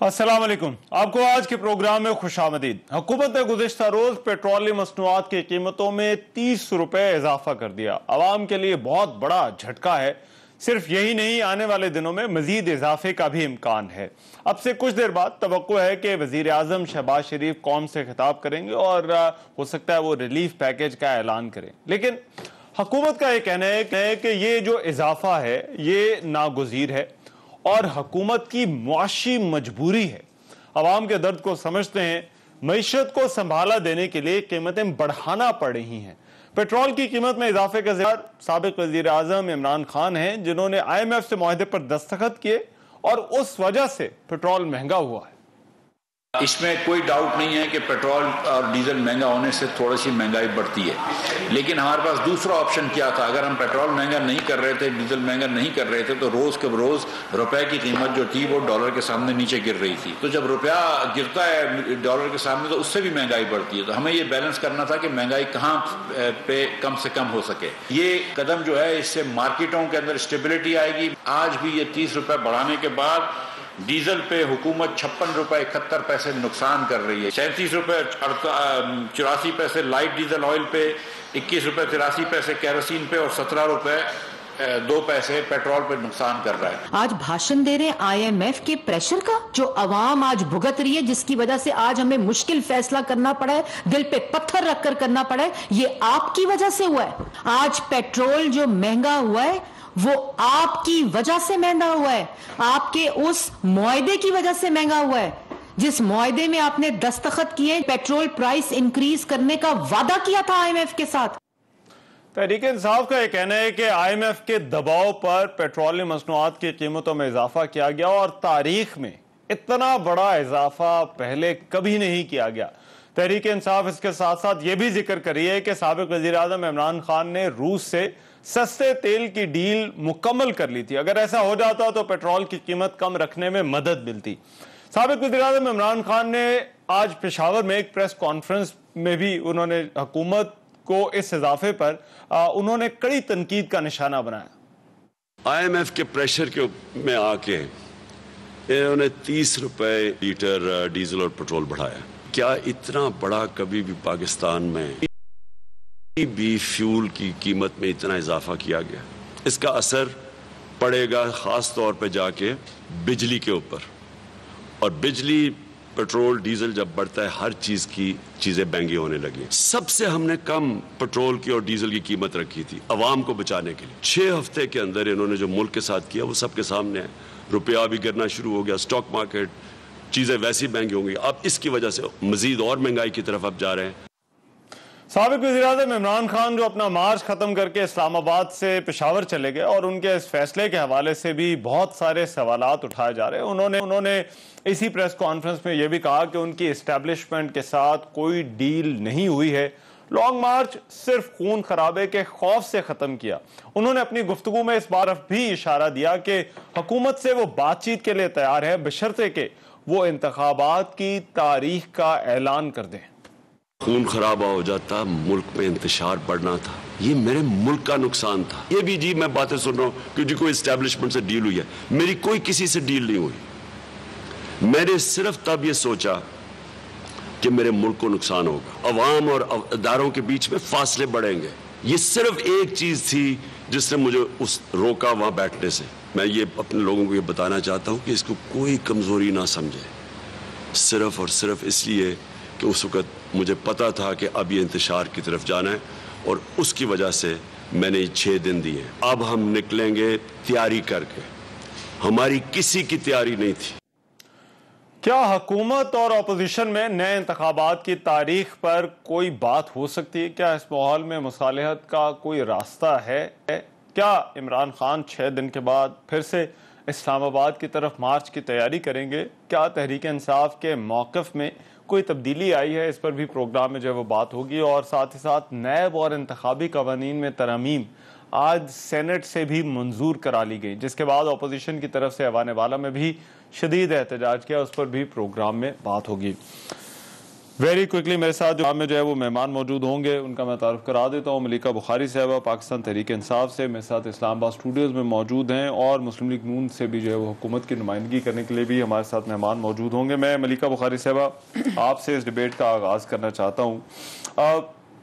अस्सलाम वालेकुम। आपको आज के प्रोग्राम में खुशामदीद। हुकूमत ने गुज़िश्ता रोज पेट्रोलियम मसनूआत की कीमतों में 30 रुपए इजाफा कर दिया। आवाम के लिए बहुत बड़ा झटका है। सिर्फ यही नहीं, आने वाले दिनों में मजीद इजाफे का भी इम्कान है। अब से कुछ देर बाद तवक्को है कि वजीर आजम शहबाज शरीफ कौम से खिताब करेंगे और हो सकता है वो रिलीफ पैकेज का ऐलान करें। लेकिन हुकूमत का यह कहना है कि ये जो इजाफा है ये नागुज़ीर है और हुकूमत की मुआशी मजबूरी है। अवाम के दर्द को समझते हैं। मईशत को संभाला देने के लिए कीमतें बढ़ाना पड़ रही हैं। पेट्रोल की कीमत में इजाफे का जिम्मेदार साबिक वजीर आजम इमरान खान हैं, जिन्होंने IMF से मुआहदे पर दस्तखत किए और उस वजह से पेट्रोल महंगा हुआ है। इसमें कोई डाउट नहीं है कि पेट्रोल और डीजल महंगा होने से थोड़ी सी महंगाई बढ़ती है, लेकिन हमारे पास दूसरा ऑप्शन क्या था? अगर हम पेट्रोल महंगा नहीं कर रहे थे, डीजल महंगा नहीं कर रहे थे, तो रोज के रोज रुपए की कीमत जो थी वो डॉलर के सामने नीचे गिर रही थी। तो जब रुपया गिरता है डॉलर के सामने तो उससे भी महंगाई बढ़ती है। तो हमें ये बैलेंस करना था कि महंगाई कहाँ पे कम से कम हो सके। ये कदम जो है इससे मार्केटों के अंदर स्टेबिलिटी आएगी। आज भी ये 30 रुपए बढ़ाने के बाद डीजल पे हुकूमत 56 रुपए 71 पैसे नुकसान कर रही है। 37 रुपए 84 पैसे लाइट डीजल ऑयल पे, 21 रुपए 83 पैसे केरोसिन पे और 17 रुपए 2 पैसे पेट्रोल पे नुकसान कर रहा है। आज भाषण दे रहे IMF के प्रेशर का जो अवाम आज भुगत रही है, जिसकी वजह से आज हमें मुश्किल फैसला करना पड़ा है, दिल पे पत्थर रखकर करना पड़ा है, ये आपकी वजह से हुआ है। आज पेट्रोल जो महंगा हुआ है वो आपकी वजह से महंगा हुआ है, आपके उस मुआहदे की वजह से महंगा हुआ है जिस मुआहदे में आपने दस्तखत किए, पेट्रोल प्राइस इंक्रीज करने का वादा किया था IMF के साथ। तहरीक इंसाफ का यह कहना है कि IMF के दबाव पर पेट्रोलियम मसनूआत की कीमतों में इजाफा किया गया और तारीख में इतना बड़ा इजाफा पहले कभी नहीं किया गया। तहरीक इंसाफ इसके साथ साथ यह भी जिक्र करी है कि साबिक वजीर आजम इमरान खान ने रूस से सस्ते तेल की डील मुकम्मल कर ली थी। अगर ऐसा हो जाता तो पेट्रोल की कीमत कम रखने में मदद मिलती। साबिक वज़ीर आज़म इमरान खान ने आज पेशावर में एक प्रेस कॉन्फ्रेंस में भी उन्होंने हुकूमत को इस इजाफे पर उन्होंने कड़ी तनकीद का निशाना बनाया। IMF के प्रेशर में आके इन्होंने 30 रुपए लीटर डीजल और पेट्रोल बढ़ाया। क्या इतना बड़ा कभी भी पाकिस्तान में भी फ्यूल की कीमत में इतना इजाफा किया गया? इसका असर पड़ेगा खास तौर पे जाके बिजली के ऊपर, और बिजली पेट्रोल डीजल जब बढ़ता है हर चीज की चीजें महंगी होने लगी। सबसे हमने कम पेट्रोल की और डीजल की कीमत रखी थी अवाम को बचाने के लिए। 6 हफ्ते के अंदर इन्होंने जो मुल्क के साथ किया वो सबके सामने है। रुपया भी गिरना शुरू हो गया, स्टॉक मार्केट, चीजें वैसी महंगी होंगी। अब इसकी वजह से मजीद और महंगाई की तरफ अब जा रहे हैं। साबिक वज़ीर-ए-आज़म इमरान खान जो अपना मार्च खत्म करके इस्लामाबाद से पेशावर चले गए और उनके इस फैसले के हवाले से भी बहुत सारे सवालात उठाए जा रहे हैं। उन्होंने इसी प्रेस कॉन्फ्रेंस में यह भी कहा कि उनकी इस्टेब्लिशमेंट के साथ कोई डील नहीं हुई है। लॉन्ग मार्च सिर्फ खून खराबे के खौफ से खत्म किया। उन्होंने अपनी गुफ्तगू में इस बार भी इशारा दिया कि हुकूमत से वो बातचीत के लिए तैयार है, बशर्ते के वो इंतखाबात की तारीख का ऐलान कर दें। खून खराबा हो जाता, मुल्क में इंतशार बढ़ना था, ये मेरे मुल्क का नुकसान था। ये भी जी मैं बातें सुन रहा हूँ क्योंकि कोई इस्टेब्लिशमेंट से डील हुई है, मेरी कोई किसी से डील नहीं हुई। मैंने सिर्फ तब ये सोचा कि मेरे मुल्क को नुकसान होगा, अवाम और इदारों के बीच में फासले बढ़ेंगे। ये सिर्फ एक चीज थी जिसने मुझे उस रोका वहां बैठने से। मैं ये अपने लोगों को ये बताना चाहता हूँ कि इसको कोई कमजोरी ना समझे, सिर्फ और सिर्फ इसलिए कि उस वक्त मुझे पता था कि अब ये इंतशार की तरफ जाना है और उसकी वजह से मैंने 6 दिन दिए। अब हम निकलेंगे तैयारी करके, हमारी किसी की तैयारी नहीं थी। क्या हुकूमत और अपोजिशन में नए इंतखाबात की तारीख पर कोई बात हो सकती है? क्या इस माहौल में मुसालहत का कोई रास्ता है? क्या इमरान खान 6 दिन के बाद फिर से इस्लामाबाद की तरफ मार्च की तैयारी करेंगे? क्या तहरीक इंसाफ के मौक़िफ़ में कोई तब्दीली आई है? इस पर भी प्रोग्राम में जो है वो बात होगी। और साथ ही साथ नैब और इंतखाबी कवानीन में तरमीम आज सेनेट से भी मंजूर करा ली गई, जिसके बाद अपोजिशन की तरफ से ऐवान वाला में भी शदीद एहतजाज किया। उस पर भी प्रोग्राम में बात होगी। वेरी क्विकली मेरे साथ जो में जो है वो मेहमान मौजूद होंगे, उनका मैं तारुफ करा देता हूँ। मलिका बुखारी साहबा पाकिस्तान तहरीक इंसाफ से मेरे साथ इस्लामाबाद स्टूडियोज़ में मौजूद हैं, और मुस्लिम लीग नून से भी जो है वो हुकूमत की नुमाइंदगी करने के लिए भी हमारे साथ मेहमान मौजूद होंगे। मैं मलिका बुखारी साहबा आपसे इस डिबेट का आगाज़ करना चाहता हूँ।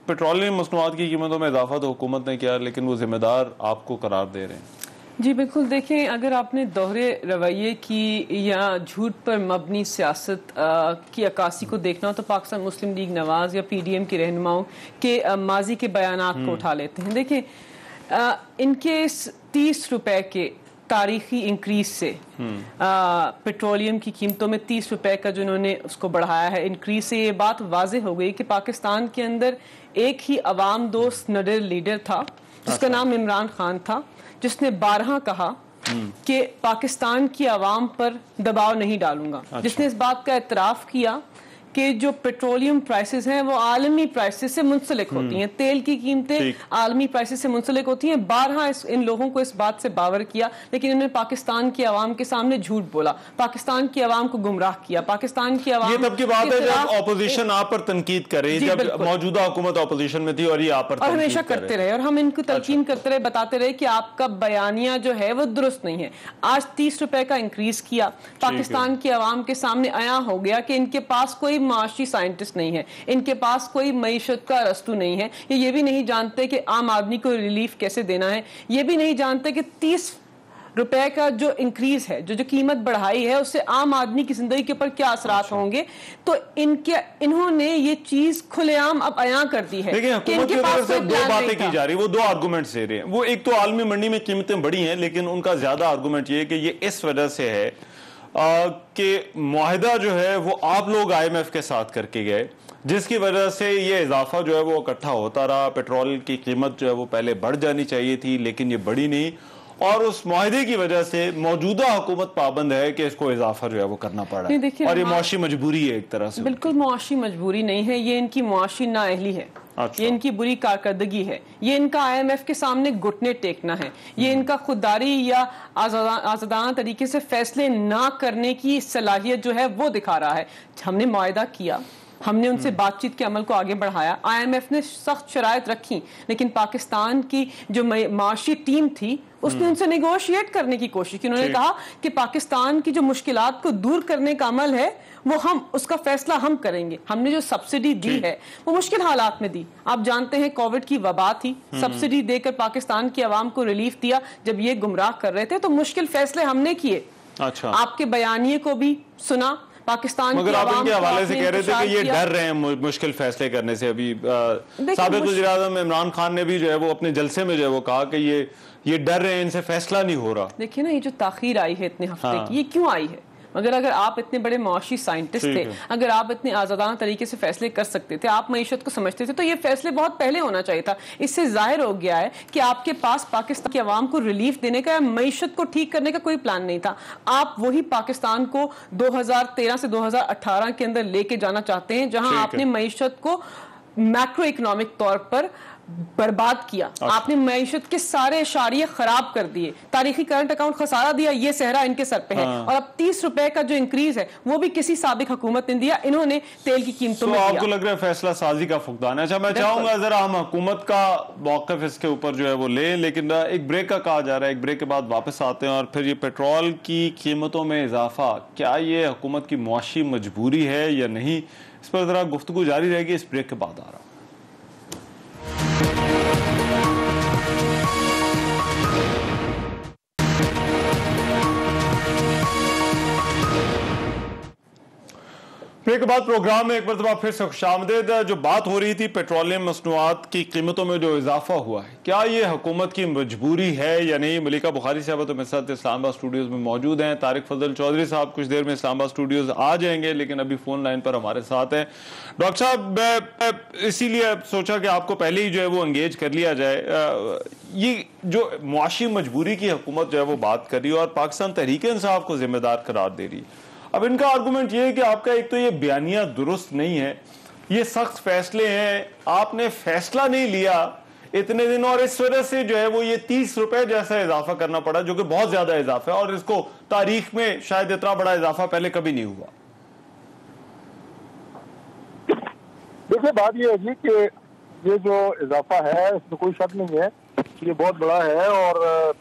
पेट्रोलियम मसनूआत की कीमतों में इजाफा तो हुकूमत ने किया, लेकिन वो जिम्मेदार आपको करार दे रहे हैं। जी बिल्कुल, देखें, अगर आपने दोहरे रवैये की या झूठ पर मबनी सियासत की अक्कासी को देखना हो तो पाकिस्तान मुस्लिम लीग नवाज या PDM के रहनुमाओं के माजी के बयानात को उठा लेते हैं। देखें, इनके 30 रुपए के तारीखी इंक्रीज से पेट्रोलियम की कीमतों में 30 रुपए का जो इन्होंने उसको बढ़ाया है इंक्रीज से, ये बात वाज़ेह हो गई कि पाकिस्तान के अंदर एक ही अवाम दोस्त नडर लीडर था जिसका नाम इमरान खान था, जिसने 12 कहा कि पाकिस्तान की आवाम पर दबाव नहीं डालूंगा। जिसने इस बात का एतराफ़ किया कि जो पेट्रोलियम प्राइसेस हैं वो आलमी प्राइसेस से मुंसलिक होती हैं, तेल की कीमतें आलमी प्राइसेस से मुंसलिक होती हैं। 12 इन लोगों को इस बात से बावर किया, लेकिन इन्होंने पाकिस्तान की आवाम के सामने झूठ बोला, पाकिस्तान की आवाम को गुमराह किया, पाकिस्तान की आवाम। ये तब की बात है जब ऑपोजिशन आप पर तनकीद कर रही, जब मौजूदा हुकूमत ऑपोजिशन में थी और ये आप पर और हमेशा करते रहे, और हम इनको तलकीन करते रहे, बताते रहे कि आपका बयानिया जो है वो दुरुस्त नहीं है। आज 30 रुपए का इंक्रीज किया, पाकिस्तान की आवाम के सामने आया हो गया कि इनके पास कोई माशी साइंटिस्ट नहीं है, इनके पास कोई मईशत का रस्तू नहीं है, ये भी नहीं जानते कि आम आदमी को रिलीफ कैसे देना है, ये भी नहीं जानते कि 30 रुपए का जो इंक्रीज है, जो कीमत बढ़ाई है, उससे आम आदमी की जिंदगी के ऊपर क्या असरात होंगे। तो इन्होंने ये चीज खुलेआम अब अयां कर दी है। देखिए, हुकूमत की तरफ से दो बातें की जा रही है, वो दो आर्गुमेंट्स दे रहे हैं। वो एक तो आलमी मंडी में कीमतें बढ़ी हैं, लेकिन उनका ज्यादा आर्गुमेंट ये है कि ये इस वजह से है कि मुआहिदा जो है वो आप लोग IMF के साथ करके गए, जिसकी वजह से ये इजाफा जो है वो इकट्ठा होता रहा। पेट्रोल की कीमत जो है वो पहले बढ़ जानी चाहिए थी, लेकिन ये बढ़ी नहीं, और उस मुआहिदे की वजह से मौजूदा हुकूमत पाबंद है कि इसको इजाफा जो है वो करना पड़ा है। और ये मुआशी मजबूरी है एक तरह से। बिल्कुल मुआशी मजबूरी नहीं है, ये इनकी मुआशी नाअहली है। अच्छा। ये इनकी बुरी कारकर्दगी है, ये इनका IMF के सामने घुटने टेकना है, ये इनका खुददारी या आजादाना तरीके से फैसले ना करने की सलाहियत जो है वो दिखा रहा है। हमने मुआहिदा किया, हमने उनसे बातचीत के अमल को आगे बढ़ाया, IMF ने सख्त शराइत रखी, लेकिन पाकिस्तान की जो माशी टीम थी उसने उनसे नेगोशिएट करने की कोशिश की। उन्होंने कहा कि पाकिस्तान की जो मुश्किलात को दूर करने का अमल है वो हम उसका फैसला हम करेंगे। हमने जो सब्सिडी दी है वो मुश्किल हालात में दी। आप जानते हैं कोविड की वबा थी, सब्सिडी देकर पाकिस्तान की आवाम को रिलीफ दिया। जब ये गुमराह कर रहे थे तो मुश्किल फैसले हमने किए। अच्छा। आपके बयानिए को भी सुना, पाकिस्तान मगर आप इनके हवाले से कह रहे थे कि ये डर रहे हैं मुश्किल फैसले करने से। अभी साबिक़ वज़ीर-ए-आज़म इमरान खान ने भी जो है वो अपने जलसे में जो है वो कहा कि ये डर रहे हैं, इनसे फैसला नहीं हो रहा। देखिए ना, ये जो ताखीर आई है इतने हफ्ते की, ये क्यों आई है? अगर आप इतने बड़े मुआशी साइंटिस्ट थे, अगर आप इतने आजादाना तरीके से फैसले कर सकते थे, आप मईशत को समझते थे, तो ये फैसले बहुत पहले होना चाहिए था। इससे जाहिर हो गया है कि आपके पास पाकिस्तान की आवाम को रिलीफ देने का या मईशत को ठीक करने का कोई प्लान नहीं था। आप वही पाकिस्तान को 2013 से 2018 के अंदर लेके जाना चाहते हैं जहां आपने मईशत को मैक्रो इकोनॉमिक तौर पर बर्बाद किया। आपने मईशत के सारे इशारे खराब कर दिए, तारीखी करंट अकाउंट खसारा दिया, ये सहरा इनके सर पे है। और अब 30 रुपए का जो इंक्रीज है वो भी किसी साबिक हुकूमत ने दिया, इन्होंने तेल की कीमतों में आपको लग रहा है फैसला साजी का फुकदान है। अच्छा, मैं चाहूंगा जरा हम हुकूमत का मौक़िफ़ इसके ऊपर जो है वो ले, लेकिन एक ब्रेक का कहा जा रहा है, एक ब्रेक के बाद वापस आते हैं। और फिर ये पेट्रोल की कीमतों में इजाफा, क्या ये हुकूमत की मुआशी मजबूरी है या नहीं, इस पर जरा गुफ्तगू जारी रहेगी। इस ब्रेक के बाद आ रहा हूं। ब्रेक के बाद प्रोग्राम में एक मरतबा फिर से खुशामदीद। जो बात हो रही थी पेट्रोलियम मसनूआत की कीमतों में जो इजाफा हुआ है, क्या ये हुकूमत की मजबूरी है या नहीं? मलिका बुखारी साहब तो मेरे साथ इस्लामाबाद स्टूडियोज में मौजूद हैं। तारिक फजल चौधरी साहब कुछ देर में इस्लामाबाद स्टूडियोज आ जाएंगे, लेकिन अभी फोन लाइन पर हमारे साथ हैं। डॉक्टर साहब, मैं इसीलिए सोचा कि आपको पहले ही जो है वो एंगेज कर लिया जाए। ये जो मुआशी मजबूरी की हुकूमत जो है वो बात कर रही है और पाकिस्तान तहरीक इंसाफ को जिम्मेदार करार दे रही है। अब इनका आर्गुमेंट ये है कि आपका एक तो ये बयानिया दुरुस्त नहीं है, ये सख्त फैसले हैं, आपने फैसला नहीं लिया इतने दिन, और इस वजह से जो है वो ये 30 रुपए जैसा इजाफा करना पड़ा, जो कि बहुत ज्यादा इजाफा है और इसको तारीख में शायद इतना बड़ा इजाफा पहले कभी नहीं हुआ। देखिए बात ये है जी कि ये जो इजाफा है इसमें कोई शक नहीं है, ये बहुत बड़ा है और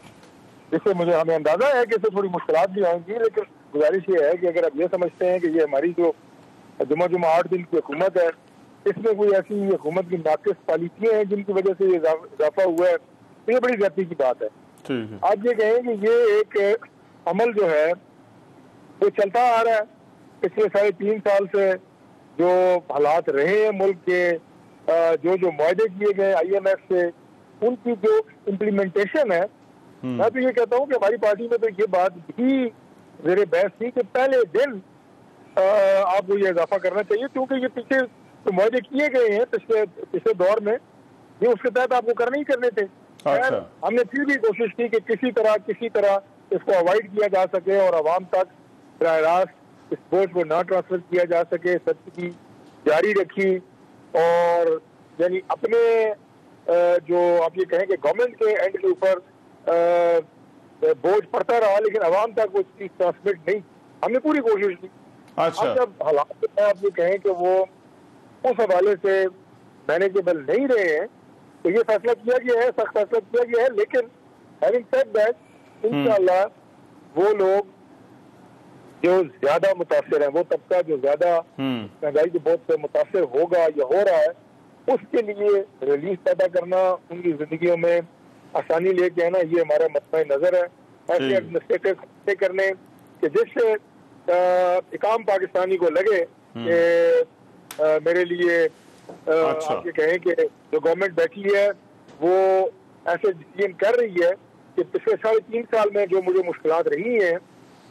इससे हमें अंदाजा है कि इससे थोड़ी मुश्किलात भी आएंगी, लेकिन गुजारिश ये है कि अगर आप ये समझते हैं कि ये हमारी जो जुमा 8 दिन की हुकूमत है इसमें कोई ऐसी हुकूमत की नाकिस पॉलिसियां हैं जिनकी वजह से ये इजाफा हुआ है, तो ये बड़ी ज्यादती की बात है। आप ये कहें कि ये एक अमल जो है वो चलता आ रहा है पिछले 3.5 साल से, जो हालात रहे हैं मुल्क के, जो मुआहदे किए गए IMF से, उनकी जो इम्प्लीमेंटेशन है, मैं तो ये कहता हूँ कि हमारी पार्टी में तो ये बात भी ज़ेरे बहस थी कि पहले दिन आपको ये इजाफा करना चाहिए, क्योंकि ये पीछे तो मुआहदे किए गए हैं पिछले दौर में, ये उसके तहत आपको करने ही करने थे। अच्छा। हमने फिर भी कोशिश की कि किसी तरह इसको अवॉइड किया जा सके और आवाम तक बराह रास्त इस बोझ को ना ट्रांसफर किया जा सके, सब्सिडी जारी रखी और यानी अपने जो आप ये कहें कि गवर्नमेंट के एंड के ऊपर बोझ पड़ता रहा, लेकिन आवाम तक वो चीज ट्रांसमिट नहीं, हमने पूरी कोशिश की। अच्छा। अब जब हालात आप ये कहें कि वो उस हवाले से मैनेजेबल नहीं रहे हैं, तो ये फैसला किया गया है, सख्त फैसला किया गया है, लेकिन हैविंग सेड दैट, इंशाअल्लाह वो लोग जो ज्यादा मुतासिर हैं, वो तबका जो ज्यादा महंगाई के बोझ से मुतासिर होगा या हो रहा है, उसके लिए रिलीफ पैदा करना, उनकी जिंदगियों में आसानी लेके आना, ये हमारा मसला नजर है। ऐसे एडमिनिस्ट्रेटिव करने कि जिससे एक आम पाकिस्तानी को लगे कि मेरे लिए आप ये कहें कि जो गवर्नमेंट बैठी है वो ऐसे डिसीजन कर रही है कि पिछले 3.5 साल में जो मुझे मुश्किलात रही हैं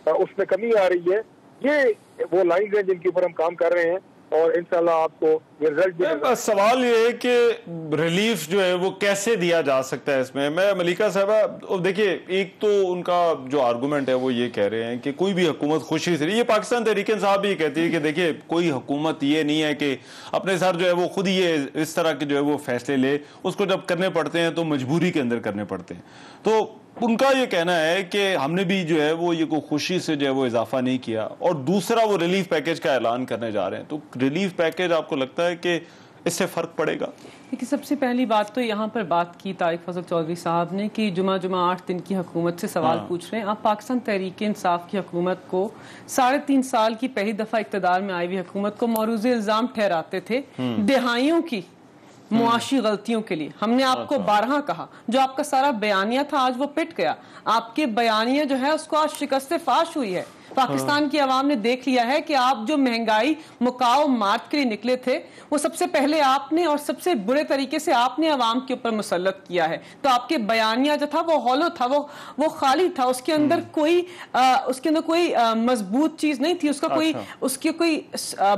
उसमें कमी आ रही है, ये वो लाइन है जिनके ऊपर हम काम कर रहे हैं और इंशाल्लाह आपको ये रिजल्ट भी। बस सवाल ये है कि रिलीफ जो है वो कैसे दिया जा सकता है इसमें। मैं मलिका साहबा देखिए, एक तो उनका जो आर्गुमेंट है वो ये कह रहे हैं कि कोई भी हुकूमत खुशी से, ये पाकिस्तान तहरीक इंसाफ भी कहती है कि देखिए कोई हुकूमत ये नहीं है कि अपने सर जो है वो खुद ही ये इस तरह के जो है वो फैसले ले, उसको जब करने पड़ते हैं तो मजबूरी के अंदर करने पड़ते हैं। तो उनका ये कहना है कि हमने भी जो है वो ये को खुशी से जो है वो इजाफा नहीं किया, और दूसरा वो रिलीफ पैकेज का ऐलान करने जा रहे हैं। तो रिलीफ पैकेज आपको लगता है कि इससे फर्क पड़ेगा? देखिए, सबसे पहली बात तो यहाँ पर बात की तारिक फजल चौधरी साहब ने कि जुमा 8 दिन की हुकूमत से सवाल पूछ रहे हैं। आप पाकिस्तान तहरीक इंसाफ की हुकूमत को 3.5 साल की पहली दफा इक़्तिदार में आई हुई हुकूमत को मौरूज़ इल्जाम ठहराते थे दिहाइयों की मुआशी गलतियों के लिए। हमने आपको 12 कहा, जो आपका सारा बयानिया था आज वो पिट गया। आपके बयानिया जो है उसको आज शिकस्त फाश हुई है। पाकिस्तान की आवाम ने देख लिया है कि आप जो महंगाई मुकाओ मार्च के लिए निकले थे वो सबसे पहले आपने और सबसे बुरे तरीके से आपने आवाम के ऊपर मुसल्लत किया है। तो आपके बयानिया जो था वो हॉलो था, वो खाली था, उसके अंदर कोई मजबूत चीज नहीं थी, उसकी कोई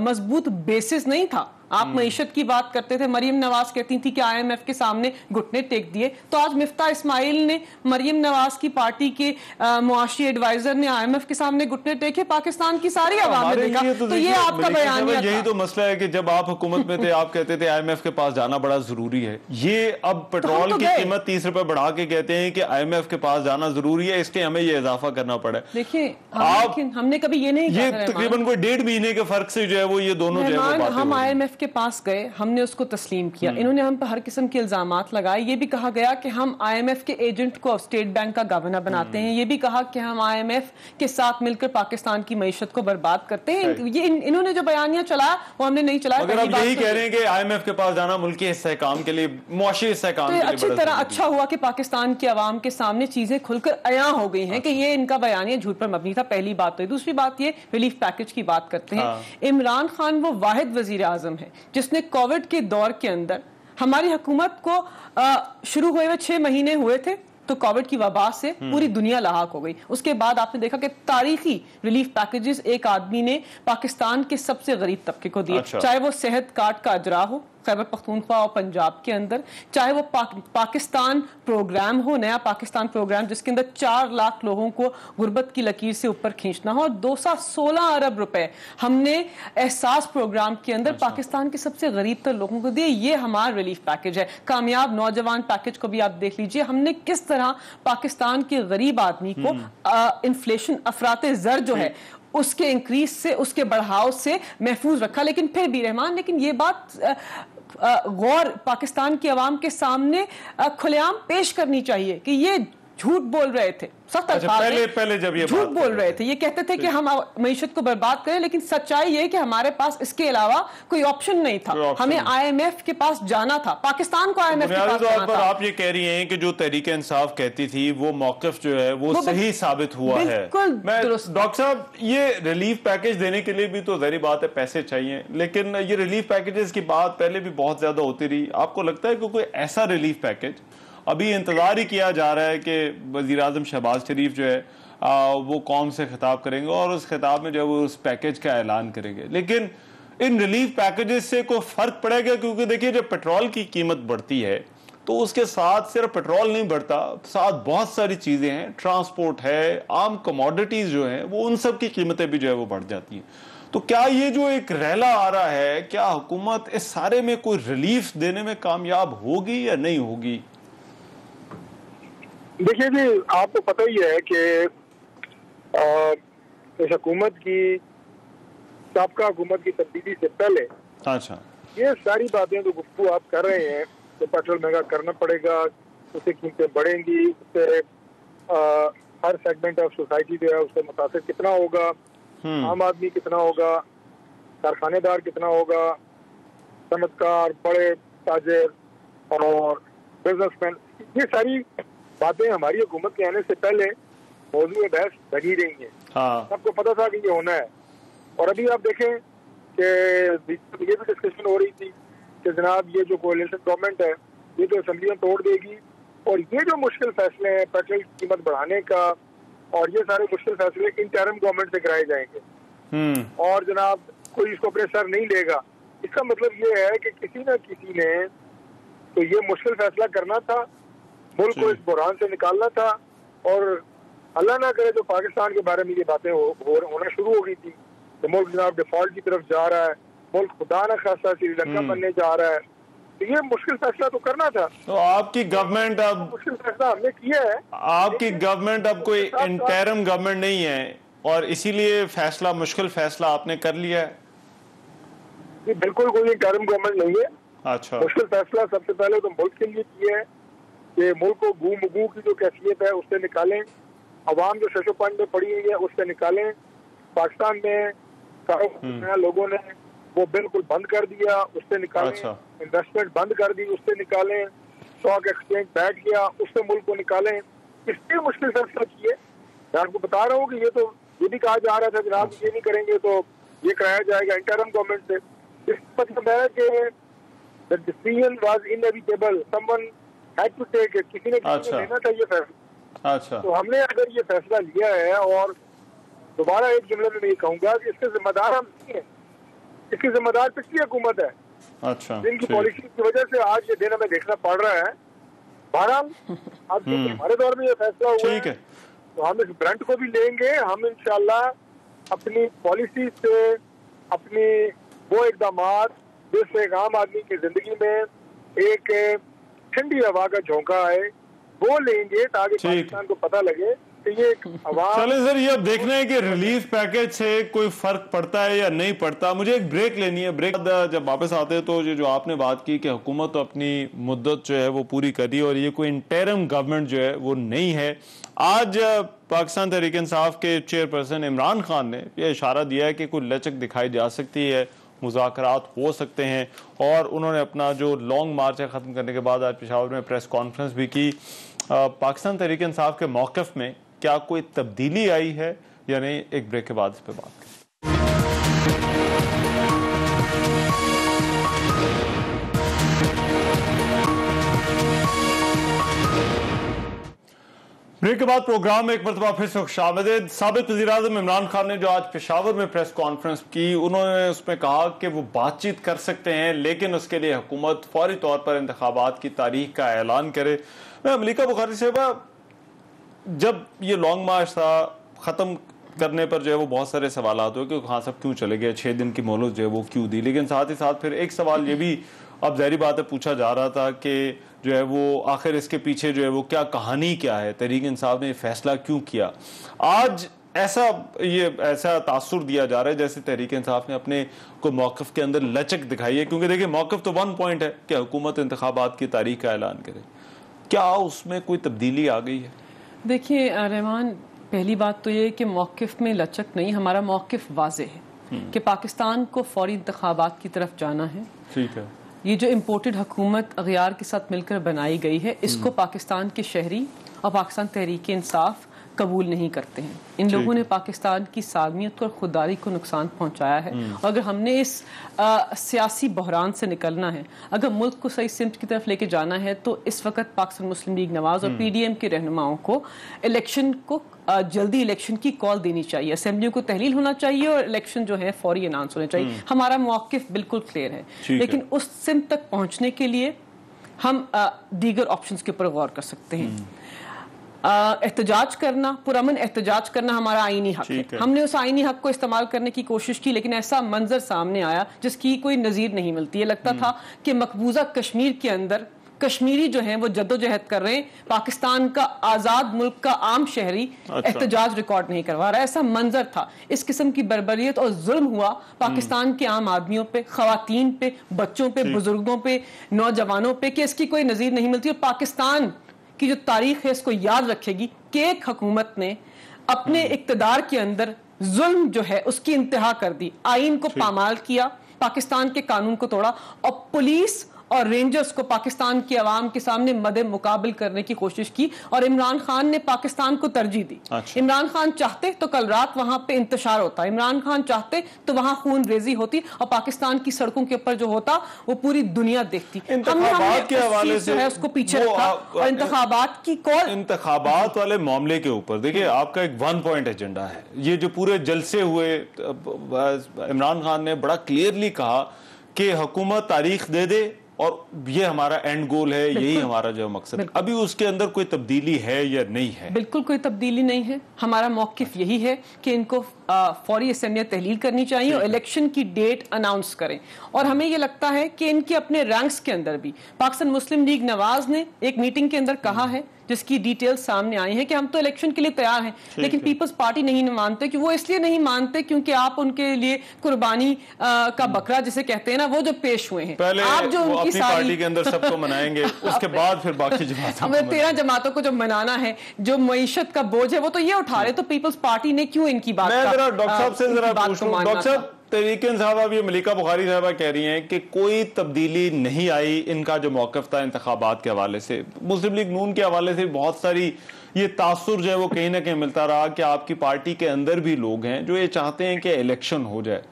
मजबूत बेसिस नहीं था। आप मईशत की बात करते थे, मरियम नवाज कहती थी कि IMF के सामने घुटने टेक दिए, तो आज मिफ्ता इस्माइल ने, मरियम नवाज की पार्टी के मुआशी एडवाइजर ने IMF के सामने घुटने टेके, पाकिस्तान की सारी आवाम ने देखा। तो ये आपका बयान, यही तो मसला है कि जब आप हुकूमत में थे आप कहते थे IMF के पास जाना बड़ा जरूरी है। ये अब पेट्रोल की कीमत 30 रुपए बढ़ा के कहते हैं कि IMF के पास जाना जरूरी है, इसके हमें ये इजाफा करना पड़ा है। देखिए, हमने कभी ये नहीं कहा, तकरीबन कोई 1.5 महीने के फर्क से जो है वो ये दोनों जो है हम IMF के पास गए, हमने उसको तस्लीम किया। इन्होंने हम पर हर किस्म के इल्जामात लगाए। ये भी कहा गया कि हम IMF के एजेंट को स्टेट बैंक का गवर्नर बनाते हैं। ये भी कहा कि हम IMF के साथ मिलकर पाकिस्तान की मईशत को बर्बाद करते हैं। ये इन्होंने जो बयानिया चलाया वो हमने नहीं चलाया। अगर आप यही कह रहे हैं कि IMF के पास जाना मुल्क के इस्तेहकाम के लिए, मुआशी इस्तेहकाम के लिए अच्छी तरह अच्छा हुआ कि पाकिस्तान की आवाम के सामने चीजें खुलकर अया हो गई हैं कि ये इनका बयानिया झूठ पर मबनी था। पहली बात तो। दूसरी बात ये, रिलीफ पैकेज की बात करते हैं। इमरान खान वो वाहिद वजीर आजम है जिसने कोविड के दौर के अंदर हमारी हुकूमत को शुरू हुए 6 महीने हुए थे तो कोविड की वबा से पूरी दुनिया लाहक हो गई। उसके बाद आपने देखा कि तारीखी रिलीफ पैकेजेस एक आदमी ने पाकिस्तान के सबसे गरीब तबके को दिए। चाहे वो सेहत कार्ड का अजरा हो खैबर पख्तूनख्वा और पंजाब के अंदर, चाहे वो पाकिस्तान प्रोग्राम हो, नया पाकिस्तान प्रोग्राम जिसके अंदर 4 लाख लोगों को गुर्बत की लकीर से ऊपर खींचना हो, और 216 अरब रुपए हमने एहसास प्रोग्राम के अंदर पाकिस्तान के सबसे गरीब तर लोगों को दिए। ये हमारा रिलीफ पैकेज है। कामयाब नौजवान पैकेज को भी आप देख लीजिए, हमने किस तरह पाकिस्तान के गरीब आदमी को इन्फ्लेशन, अफराते ज़र जो है उसके इंक्रीज से, उसके बढ़ाव से महफूज रखा। लेकिन फिर भी रहमान, लेकिन ये बात गौर पाकिस्तान की आवाम के सामने खुलेआम पेश करनी चाहिए कि ये झूठ बोल रहे थे, सख्त अल्फाज में पहले जब ये झूठ बोल रहे थे, ये कहते थे कि हम मईशत को बर्बाद करें, लेकिन सच्चाई ये है कि हमारे पास इसके अलावा कोई ऑप्शन नहीं था। हमें IMF के पास जाना था, पाकिस्तान को IMF के पास जाना था। आप ये कह रही हैं कि जो तहरीक इंसाफ कहती थी वो मौकिफ जो है वो सही साबित हुआ है। डॉक्टर साहब, ये रिलीफ पैकेज देने के लिए भी तो ज़ाहिर बात है पैसे चाहिए, लेकिन ये रिलीफ पैकेजेस की बात पहले भी बहुत ज्यादा होती रही। आपको लगता है कि कोई ऐसा रिलीफ पैकेज, अभी इंतजार ही किया जा रहा है कि वज़ीर आज़म शहबाज शरीफ जो है वो कौम से खिताब करेंगे और उस खिताब में जो है वो उस पैकेज का ऐलान करेंगे, लेकिन इन रिलीफ पैकेजेस से कोई फर्क पड़ेगा? क्योंकि देखिए, जब पेट्रोल की कीमत बढ़ती है तो उसके साथ सिर्फ पेट्रोल नहीं बढ़ता, साथ बहुत सारी चीजें हैं, ट्रांसपोर्ट है, आम कमोडिटीज जो हैं वो, उन सब की कीमतें भी जो है वो बढ़ जाती हैं। तो क्या ये जो एक रहला आ रहा है, क्या हुकूमत इस सारे में कोई रिलीफ देने में कामयाब होगी या नहीं होगी? देखिए जी, आपको पता ही है कि इस हुकूमत की, साबका हुकूमत की तब्दीली से पहले अच्छा ये सारी बातें जो गुफ्तगू आप कर रहे हैं कि पेट्रोल महंगा करना पड़ेगा, उससे कीमतें बढ़ेंगी, उससे हर सेगमेंट ऑफ सोसाइटी जो है उससे मुतासिर कितना होगा, आम आदमी कितना होगा, कारखानेदार कितना होगा, सनतकार, बड़े ताजिर और बिजनेसमैन, ये सारी बातें हमारी हुकूमत के आने से पहले मौजूद बहस लगी रही है। सबको पता था कि ये होना है। और अभी आप देखें कि ये भी डिस्कशन हो रही थी कि जनाब ये जो कोalition गवर्नमेंट है ये तो असेंबलियां तोड़ देगी और ये जो मुश्किल फैसले हैं पेट्रोल की कीमत बढ़ाने का और ये सारे मुश्किल फैसले इंटरिम गवर्नमेंट से कराए जाएंगे और जनाब कोई इसको अपने सर नहीं लेगा। इसका मतलब ये है कि किसी न किसी ने तो ये मुश्किल फैसला करना था, मुल्क को इस बुरान से निकालना था। और अल्लाह ना करे जो पाकिस्तान के बारे में ये बातें होना शुरू हो गई थी तो मुल्क जनाब डिफॉल्ट की तरफ जा रहा है, मुल्क खुदा न खासा श्रीलंका बनने जा रहा है, तो ये मुश्किल फैसला तो करना था। तो आपकी गवर्नमेंट अब मुश्किल फैसला हमने किया है। आपकी गवर्नमेंट अब कोई इंटरिम गवर्नमेंट नहीं है और इसीलिए फैसला, मुश्किल फैसला आपने कर लिया है? बिल्कुल कोई इंटरिम गवर्नमेंट नहीं है। अच्छा, मुश्किल फैसला सबसे पहले तो मुल्क के लिए किया है कि मुल्क को गू मगू की जो कैफियत है उससे निकालें, अवाम जो शशोपन में पड़ी हुई है उससे निकालें। पाकिस्तान में लोगों ने वो बिल्कुल बंद कर दिया, उससे निकालें। अच्छा। इन्वेस्टमेंट बंद कर दी, उससे निकालें। स्टॉक एक्सचेंज बैठ गया, उससे मुल्क को निकालें। इसलिए मुश्किल फैसला किए। मैं आपको बता रहा हूँ कि ये तो ये भी कहा जा रहा था जनाब ये नहीं करेंगे तो ये कराया जाएगा इंटरिम गवर्नमेंट से। इस मतलब है कि the decision was inevitable, someone had to take it, किसी ने लेना था ये फैसला। अच्छा, तो हमने अगर ये फैसला लिया है और दोबारा एक जुमले में मैं ये कहूंगा कि इसके जिम्मेदार हम नहीं है, इसकी जिम्मेदार पिछली हुकूमत है। अच्छा, जिनकी पॉलिसी की वजह से आज ये दिन हमें देखना पड़ रहा है। बहरहाल अब हमारे दौर में ये फैसला हुआ है तो हम इस ब्रंट को भी लेंगे। हम इंशाल्लाह अपनी पॉलिसी से, अपनी वो इकदामात जिससे एक आम आदमी की जिंदगी में एक ठंडी हवा का झोंका आए वो लेंगे ताकि पाकिस्तान को पता लगे कि ये चले सर, ये अब देखना है कि रिलीफ पैकेज से कोई फर्क पड़ता है या नहीं पड़ता। मुझे एक ब्रेक लेनी है, ब्रेक जब वापस आते हैं तो जो आपने बात की कि हुकूमत तो अपनी मुद्दत जो है वो पूरी करी और ये कोई इंटरिम गवर्नमेंट जो है वो नहीं है। आज पाकिस्तान तहरीक इंसाफ के चेयरपर्सन इमरान खान ने यह इशारा दिया है कि कोई लचक दिखाई जा सकती है, मुज़ाकरात हो सकते हैं और उन्होंने अपना जो लॉन्ग मार्च है ख़त्म करने के बाद आज पेशावर में प्रेस कॉन्फ्रेंस भी की। पाकिस्तान तहरीक इंसाफ के मौक़िफ़ में क्या कोई तब्दीली आई है या नहीं, एक ब्रेक के बाद इस पर बात करें। ब्रेक के बाद प्रोग्राम में एक मरतबा फिर से खुशामदीद। साबिक वज़ीर-ए-आज़म इमरान खान ने जो आज पेशावर में प्रेस कॉन्फ्रेंस की, उन्होंने उसमें कहा कि वो बातचीत कर सकते हैं लेकिन उसके लिए हुकूमत फौरी तौर पर इंतखाबात की तारीख का ऐलान करे। मैं मलिका बुखारी साहबा, जब ये लॉन्ग मार्च था ख़त्म करने पर जो है वो बहुत सारे सवाल हुए कि खान साहब क्यों चले गए, 6 दिन की मोहलत जो है वो क्यों दी, लेकिन साथ ही साथ फिर एक सवाल ये भी अब ज़ाहिर बात है पूछा जा रहा था कि जो है वो आखिर इसके पीछे जो है वो क्या कहानी क्या है, तहरीक इंसाफ ने फैसला क्यों किया। आज ऐसा तासुर दिया जा रहा है जैसे तहरीक इंसाफ ने अपने को मौक़िफ़ के अंदर लचक दिखाई है, क्योंकि देखिए मौक़िफ़ तो 1 पॉइंट है कि हुकूमत इंतखाबात की तारीख का ऐलान करे, क्या उसमें कोई तब्दीली आ गई है? देखिए रहमान, पहली बात तो ये कि मौक़िफ़ में लचक नहीं, हमारा मौक़िफ़ वाज़ेह है कि पाकिस्तान को फौरी इंतखाबात की तरफ जाना है। ठीक है। ये जो इम्पोर्टेड हुकूमत अगयार के साथ मिलकर बनाई गई है, इसको पाकिस्तान के शहरी और पाकिस्तान तहरीक इंसाफ कबूल नहीं करते हैं। इन लोगों ने पाकिस्तान की सालमियत और खुददारी को नुकसान पहुंचाया है। और अगर हमने इस सियासी बहरान से निकलना है, अगर मुल्क को सही सिमत की तरफ लेके जाना है, तो इस वक्त पाकिस्तान मुस्लिम लीग नवाज और PDM के रहनुमाओं को इलेक्शन को जल्दी इलेक्शन की कॉल देनी चाहिए, असेंबलियों को तहलील होना चाहिए और इलेक्शन जो है फौरी अनाउंस होने चाहिए। हमारा मौक़िफ़ बिल्कुल क्लियर है, लेकिन उस सिमत तक पहुंचने के लिए हम दीगर ऑप्शंस के ऊपर गौर कर सकते हैं। एहतजाज करना, पुरअमन एहतजाज करना हमारा आईनी हक है। हमने उस आईनी हक को इस्तेमाल करने की कोशिश की, लेकिन ऐसा मंजर सामने आया जिसकी कोई नज़ीर नहीं मिलती है। लगता था कि मकबूजा कश्मीर के अंदर कश्मीरी जो हैं वो जद्दोजहद कर रहे हैं, पाकिस्तान का आज़ाद मुल्क का आम शहरी एहतजाज रिकॉर्ड नहीं करवा रहा है, ऐसा मंजर था। इस किस्म की बर्बरियत और जुल्म हुआ पाकिस्तान के आम आदमियों पे, ख़वातीन पे, बच्चों पे, बुजुर्गों पे, नौजवानों पे, कि इसकी कोई नज़ीर नहीं मिलती। और पाकिस्तान की जो तारीख है इसको याद रखेगी कि एक हुकूमत ने अपने इक्तदार के अंदर जुल्म जो है उसकी इंतहा कर दी, आईन को पामाल किया, पाकिस्तान के कानून को तोड़ा और पुलिस और रेंजर्स को पाकिस्तान की आवाम के सामने मदे मुकाबल करने की कोशिश की। और इमरान खान ने पाकिस्तान को तरजीह दी। इमरान खान चाहते तो कल रात वहां पे इंतशार होता, इमरान खान चाहते तो वहां खून रेजी होती और पाकिस्तान की सड़कों के ऊपर जो होता वो पूरी दुनिया देखती। इंतखाबात के हवाले से उसको पीछे रखा और इंतखाबात की कॉल, इंतखाबात वाले मामले के ऊपर देखिए आपका एक 1 पॉइंट एजेंडा है। ये जो पूरे जलसे हुए, इमरान खान ने बड़ा क्लियरली कहा कि हुकूमत तारीख दे दे और ये हमारा एंड गोल है, यही हमारा जो मकसद है। अभी उसके अंदर कोई तब्दीली है या नहीं है? बिल्कुल कोई तब्दीली नहीं है। हमारा मौक़िफ़ यही है कि इनको फौरी असेंबली तहलील करनी चाहिए और इलेक्शन की डेट अनाउंस करें। और हमें ये लगता है कि इनके अपने रैंक्स के अंदर भी पाकिस्तान मुस्लिम लीग नवाज ने एक मीटिंग के अंदर कहा है, जिसकी डिटेल्स सामने आई है, कि हम तो इलेक्शन के लिए तैयार हैं, लेकिन पीपल्स पार्टी नहीं मानते। कि वो इसलिए नहीं मानते क्योंकि आप उनके लिए कुर्बानी का बकरा जिसे कहते हैं ना, वो जो पेश हुए हैं, पहले आप जो अपनी पार्टी के अंदर सबको मनाएंगे, उसके बाद फिर बाकी जमातों को 13 जमातों को जो मनाना है, जो मईशत का बोझ है वो तो ये उठा रहे, तो पीपल्स पार्टी ने क्यों इनकी बात डॉक्टर साहब से जरा पूछूं। डॉक्टर साहब, तहरीक इंसाफ, अब ये मलिका बुखारी साहबा कह रही हैं कि कोई तब्दीली नहीं आई, इनका जो मौक़िफ़ था इंतखाबात के हवाले से, मुस्लिम लीग नून के हवाले से बहुत सारी ये तासुर जो है वो कहीं ना कहीं मिलता रहा कि आपकी पार्टी के अंदर भी लोग हैं जो ये चाहते हैं कि इलेक्शन हो जाए।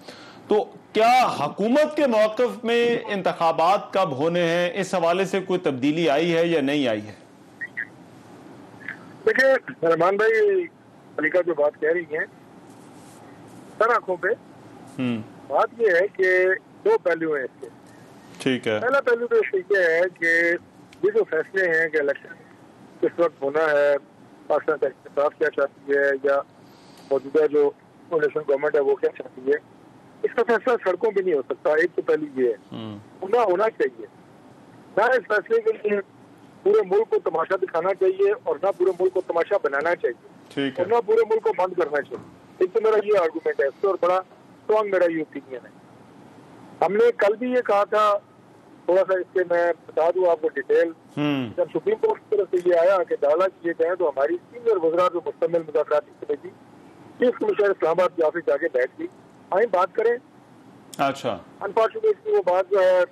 तो क्या हुकूमत के मौक़िफ़ में इंतखाबात कब होने हैं, इस हवाले से कोई तब्दीली आई है या नहीं आई है? देखिए रहमान भाई, मलिका जो बात कह रही हैं सर आंखों पे, बात ये है कि 2 पहलू हैं इसके। ठीक है। पहला पहलू तो ये है कि ये जो फैसले हैं कि इलेक्शन किस वक्त होना है, पाकिस्तान तहरीक इंसाफ क्या चाहती है या मौजूदा जो कोalition गवर्नमेंट है वो क्या चाहती है, इसका फैसला सड़कों पे नहीं हो सकता। एक तो पहलू ये है, होना चाहिए ना इस फैसले के लिए पूरे मुल्क को तमाशा दिखाना चाहिए और ना पूरे मुल्क को तमाशा बनाना चाहिए और ना पूरे मुल्क को बंद करना चाहिए। एक तो मेरा ये आर्गूमेंट है और बड़ा स्ट्रॉन्ग मेरा ये ओपिनियन है। हमने कल भी ये कहा था, थोड़ा सा इसके मैं बता दूं आपको डिटेल। जब सुप्रीम कोर्ट की तरफ से ये आया कि दावा किए गए तो हमारी सीनियर वज़रा जो मुस्तमिल मुज़ाकराती कमेटी चीफ कमिश्नर इस्लामाबाद की ऑफिस जाके बैठ गई, आए बात करें। अच्छा, अनफॉर्चुनेटली वो बात जो है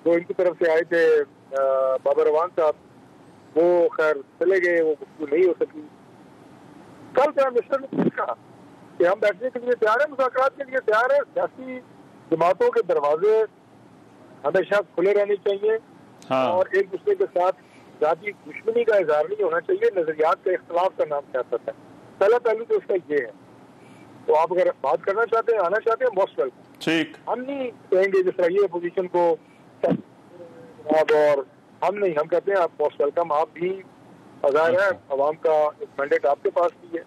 जो इनकी तरफ से आए थे बाबर रवान साहब, वो खैर चले गए, वो गुफ्तगू नहीं हो सकी। कल प्राइम मिनिस्टर ने कहा कि हम बैठने के लिए तैयार है, मुज़ाकरात के लिए तैयार है, सियासी जमातों के दरवाजे हमेशा खुले रहने चाहिए और एक दूसरे के साथ जाती दुश्मनी का इजहार नहीं होना चाहिए, नजरियात के इख्तलाफ का नाम सियासत है। पहला पहलू तो उसका ये है। तो आप अगर बात करना चाहते हैं, आना चाहते हैं, मोस्ट वेलकम। ठीक, हम नहीं कहेंगे जिस तरह ये पोजीशन को और हम नहीं, हम कहते हैं आप मोस्ट वेलकम। आप भी अज़ार है, अवाम का एक मैंडेट आपके पास भी है।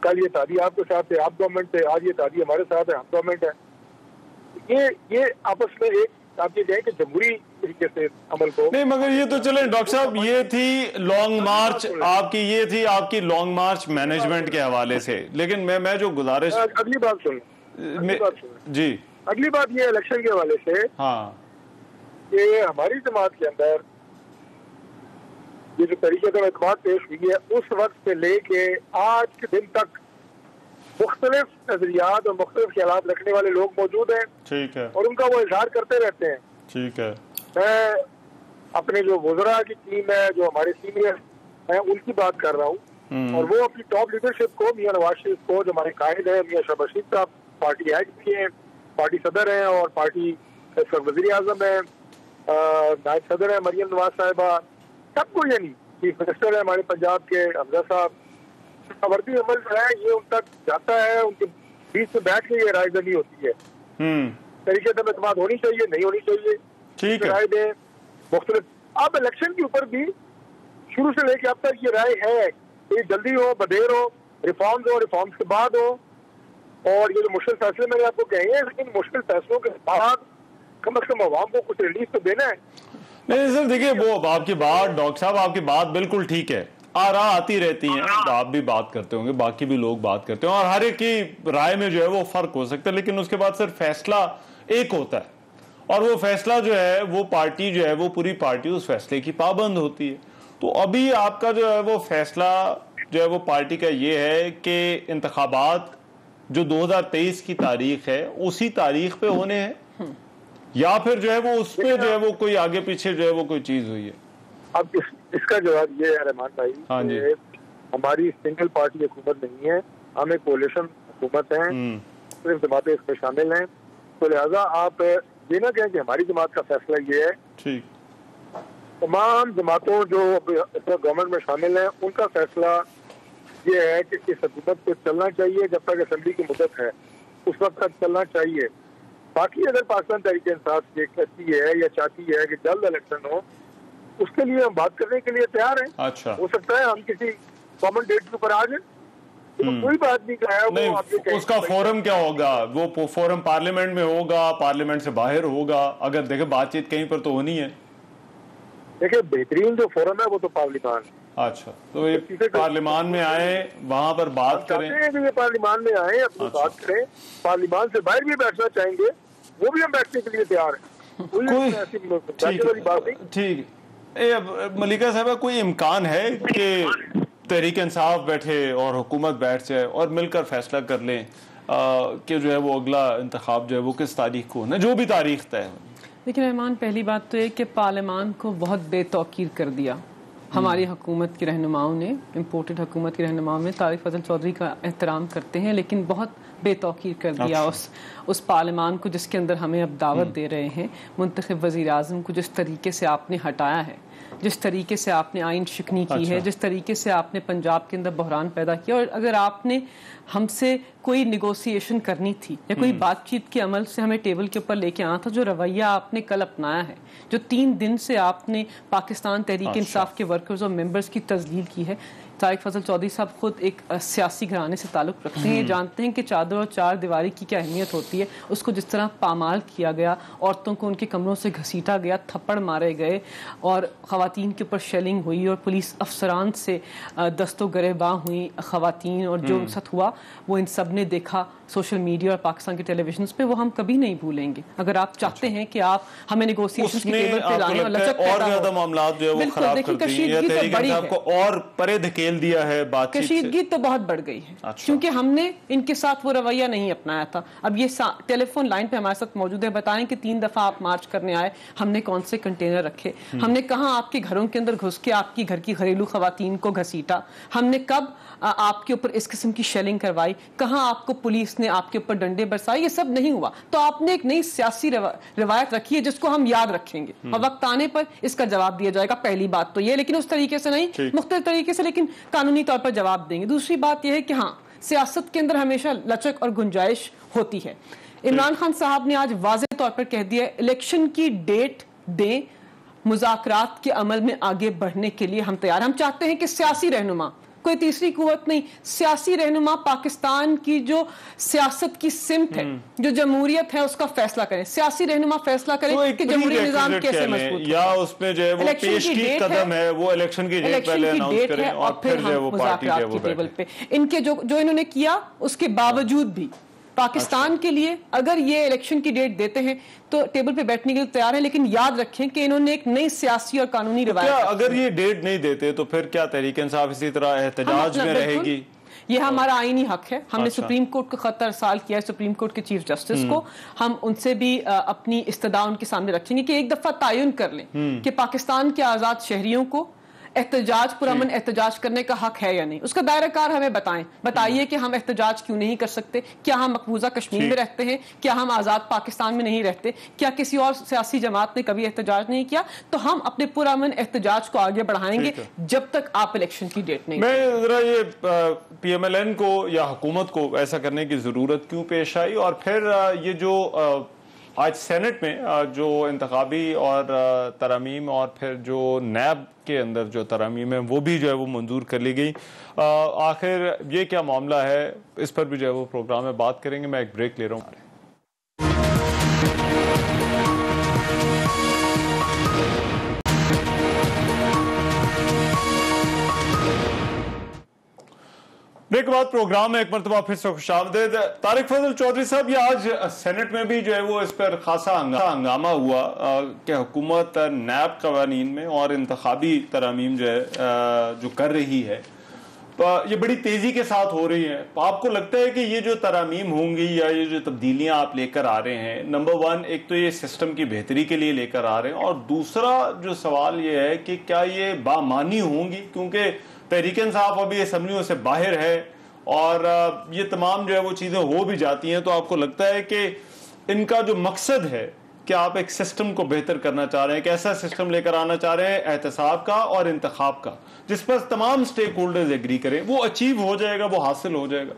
कल ये तादी आपके साथ है, आप गवर्नमेंट थे, आज ये तादी हमारे साथ है, हम गवर्नमेंट है। ये आपस में एक आप ये कहें कि जमहूरी तरीके से अमल को। नहीं, मगर ये तो चले डॉक्टर साहब, ये थी लॉन्ग मार्च आपकी, ये थी आपकी लॉन्ग मार्च मैनेजमेंट के हवाले से, लेकिन मैं जो गुजारिश, अगली बात सुन जी, अगली बात ये इलेक्शन के हवाले से, हाँ, ये हमारी जमात के अंदर ये जो तरीके से एतमाद पेश हुई है, उस वक्त से लेके आज के दिन तक मुख्तलिफ नजरियात और मुख्तलिफ ख्यालात रखने वाले लोग मौजूद हैं। ठीक है, और उनका वो इजहार करते रहते हैं। ठीक है। मैं अपने जो वज़रा की टीम है, जो हमारे सीनियर हैं, उनकी बात कर रहा हूँ, और वो अपनी टॉप लीडरशिप को, मियां नवाज शरीफ को, जो हमारे कायद है मियां शहबाज शरीफ साहब, पार्टी हेड भी हैं, पार्टी सदर हैं, और पार्टी वज़ीर आज़म है, नायब सदर है मरियम नवाज साहिबा, सबको, यानी चीफ मिनिस्टर है हमारे पंजाब के हमजा साहब, वर्दी अमल जो है ये उन तक जाता है, उनके बीच में बैठ के ये रायदनी होती है। तरीके से एतमाद होनी चाहिए, नहीं होनी चाहिए, ठीक है, राय दें मुख्तलिफ। अब इलेक्शन के ऊपर भी शुरू से लेके अब तक ये राय है कि जल्दी हो, बदेर हो, रिफॉर्म्स हो, रिफॉर्म्स के बाद हो, और ये जो मुश्किल फैसले मैंने आपको कहे हैं, लेकिन मुश्किल फैसलों के बाद कम से कम अवाम को कुछ रिलीफ तो देना है। नहीं सर, देखिए वो आपकी बात, डॉक्टर साहब आपकी बात बिल्कुल ठीक है, आरा आती रहती हैं, आप भी बात करते होंगे, बाकी भी लोग बात करते हैं, और हर एक की राय में जो है वो फर्क हो सकता है, लेकिन उसके बाद सर फैसला एक होता है, और वो फैसला जो है वो पार्टी जो है वो पूरी पार्टी उस फैसले की पाबंद होती है। तो अभी आपका जो है वो फैसला जो है वो पार्टी का ये है कि इंतखाबात जो 2023 की तारीख है उसी तारीख पे होने हैं, या फिर जो है वो उस पे जो है वो कोई आगे पीछे जो है वो कोई चीज हुई है? अब इसका जवाब ये है रहमान भाई, हाँ जी, हमारी सिंगल पार्टी हुकूमत नहीं है, हम एक कोalition हुकूमत है, सिर्फ जमातें इसमें शामिल हैं, तो लिहाजा आप ये ना कहें कि हमारी जमात का फैसला ये है। ठीक, तमाम जमातों जो गवर्नमेंट में शामिल हैं उनका फैसला ये है कि इस हुकूमत को चलना चाहिए, जब तक असेंबली की मुद्दत है उस वक्त तक चलना चाहिए। बाकी अगर पाकिस्तान तहरीक इंसाफ ये कहती है या चाहती है कि जल्द इलेक्शन हो, उसके लिए हम बात करने के लिए तैयार हैं। अच्छा, हो सकता है हम किसी कॉमन डेट के ऊपर आ जाए, तो कोई बात नहीं कहा है। नहीं, उसका फोरम क्या होगा? वो फोरम पार्लियामेंट में होगा, पार्लियामेंट से बाहर होगा? अगर देखे बातचीत कहीं पर तो होनी है। देखिए बेहतरीन जो फोरम है वो तो पार्लियामान है। अच्छा, तो ये पार्लियामान में आए, वहां पर बात करें, ये पार्लियामान में आए, अपनी बात करें, पार्लियामान से बाहर भी बैठना चाहेंगे वो भी हम बैठने के लिए तैयार हैं, कोई ऐसी बात नहीं। ठीक, मलिका साहबा, कोई इम्कान है कि तहरीक इंसाफ बैठे और हुकूमत बैठ जाए और मिलकर फैसला कर लें कि जो है वो अगला इंतखाब जो है वो किस तारीख को होना, जो भी तारीख तय हो? लेकिन रहमान, पहली बात तो ये कि पार्लियामान को बहुत बेतौकीर कर दिया हमारी हुकूमत के रहनुमाओं ने, इम्पोर्टेड हुकूमत के रहनुमाओं ने। तारिक फजल चौधरी का एहतराम करते हैं, लेकिन बहुत बेतौकीर कर दिया उस पार्लियामान को जिसके अंदर हमें अब दावत दे रहे हैं। मुंतखब वज़ीर आज़म को जिस तरीके से आपने हटाया है, जिस तरीके से आपने आइन शिकनी की है, जिस तरीके से आपने पंजाब के अंदर बहरान पैदा किया, और अगर आपने हमसे कोई निगोसिएशन करनी थी या कोई बातचीत के अमल से हमें टेबल के ऊपर लेके आना था, जो रवैया आपने कल अपनाया है, जो 3 दिन से आपने पाकिस्तान तहरीक इंसाफ के वर्कर्स और मेंबर्स की तजलील की है। तारिक फजल चौधरी साहब खुद एक सियासी घराने से ताल्लुक़ रखते हैं, ये जानते हैं कि चादर और चार दीवारी की क्या अहमियत होती है। उसको जिस तरह पामाल किया गया, औरतों को उनके कमरों से घसीटा गया, थप्पड़ मारे गए, और ख़वातीन के ऊपर शेलिंग हुई, और पुलिस अफसरान से दस्तो गरेबां हुई ख़वातीन, और जो साथ हुआ वो इन सब ने देखा सोशल मीडिया और पाकिस्तान के टेलीविजन पे, वो हम कभी नहीं भूलेंगे। अगर आप चाहते हैं कि आप हमें नेगोशिएशंस की टेबल पे लाएं और लचक और ज्यादा मामला जो है वो खराब कर दिए हैं, तहरीक इंसाफ को और परे धकेल दिया है, बातचीत कशीदगी तो बहुत बढ़ गई है। क्योंकि हमने इनके साथ वो रवैया नहीं अपनाया था। अब ये टेलीफोन लाइन पे हमारे साथ मौजूद है, बताएं कि 3 दफा आप मार्च करने आए, हमने कौन से कंटेनर रखे, हमने कहाँ आपके घरों के अंदर घुस के आपकी घर की घरेलू खवातीन को घसीटा, हमने कब आपके ऊपर इस किस्म की शेलिंग करवाई, कहाँ आपको पुलिस ने आपके ऊपर डंडे बरसाए, ये सब नहीं हुआ। तो आपने एक नई सियासी रिवायत रखी है जिसको हम याद रखेंगे, और वक्त आने पर इसका जवाब दिया जाएगा। पहली बात तो ये, लेकिन उस तरीके से नहीं, मुख्तलिफ तरीके से, लेकिन कानूनी तौर पर जवाब देंगे। दूसरी बात यह है कि हाँ, सियासत के अंदर हमेशा लचक और गुंजाइश होती है। इमरान खान साहब ने आज वाज़ेह तौर पर कह दिया, इलेक्शन की डेट दें, मुज़ाकरात के अमल में आगे बढ़ने के लिए हम तैयार। हम चाहते हैं कि सियासी रहनुमा कोई तीसरी कुव्वत नहीं। सियासी रहनुमा पाकिस्तान की जो सियासत की सिमत है, जो जमहूरियत है, उसका फैसला करें। सियासी रहनुमा फैसला करें कि जमहूरी निजाम कैसे मजबूत हो। या उसमें जो है वो पेश की कदम है, वो इलेक्शन की डेट पहले अनाउंस करें और फिर जो है वो पार्टी जो है वो टेबल पे इनके जो इन्होंने किया, उसके बावजूद भी पाकिस्तान के लिए अगर ये इलेक्शन की डेट देते हैं तो टेबल पे बैठने के लिए तैयार है, लेकिन याद रखें कि इन्होंने एक नई सियासी और कानूनी रवायत। अगर ये डेट नहीं देते तो फिर क्या तहरीक इंसाफ इसी तरह एहतजाज में रहेगी? ये हमारा आईनी हक है। हमने सुप्रीम कोर्ट को खत अरसाल किया है, सुप्रीम कोर्ट के चीफ जस्टिस को। हम उनसे भी अपनी इस्तदा उनके सामने रखेंगे कि एक दफा तयन कर लें कि पाकिस्तान के आजाद शहरियों को एहतजाज, पुरअमन एहतजाज करने का हक है या नहीं। उसका दायरा कार हमें बताइए कि हम एहतजाज क्यों नहीं कर सकते? क्या हम मकबूजा कश्मीर में रहते हैं? क्या हम आज़ाद पाकिस्तान में नहीं रहते? क्या किसी और सियासी जमात ने कभी एहतजाज नहीं किया? तो हम अपने पुरअमन एहतजाज को आगे बढ़ाएंगे जब तक आप इलेक्शन की डेट नहीं। मैं जरा ये PMLN को या हुकूमत को ऐसा करने की जरूरत क्यों पेश आई, और फिर ये जो आज सेनेट में जो इंतखाबी और तरमीम और फिर जो नैब के अंदर जो तरमीम है वो भी जो है वो मंजूर कर ली गई, आखिर ये क्या मामला है, इस पर भी जो है वो प्रोग्राम में बात करेंगे। मैं एक ब्रेक ले रहा हूँ। ब्रेक के बाद प्रोग्राम में एक मरतबा फिर से खुशामदीद। तारिक फजल चौधरी साहब, ये आज सेनेट में भी जो है वो इस पर खासा हंगामा हुआ कि हुकूमत नैब कवानीन में और इंतखाबी तरमीम जो है जो कर रही है ये बड़ी तेजी के साथ हो रही है। आपको लगता है कि ये जो तरामीम होंगी या ये जो तब्दीलियां आप लेकर आ रहे हैं, नंबर वन, एक तो ये सिस्टम की बेहतरी के लिए लेकर आ रहे हैं, और दूसरा जो सवाल ये है कि क्या ये बामानी होंगी, क्योंकि तहरीक इंसाफ अभी असम्बलियों से बाहर है और ये तमाम जो है वो चीज़ें हो भी जाती हैं, तो आपको लगता है कि इनका जो मकसद है कि आप एक सिस्टम को बेहतर करना चाह रहे हैं, एक ऐसा सिस्टम लेकर आना चाह रहे हैं एहतसाब का और इंतखाब का जिस पर तमाम स्टेक होल्डर्स एग्री करें, वो अचीव हो जाएगा, वो हासिल हो जाएगा?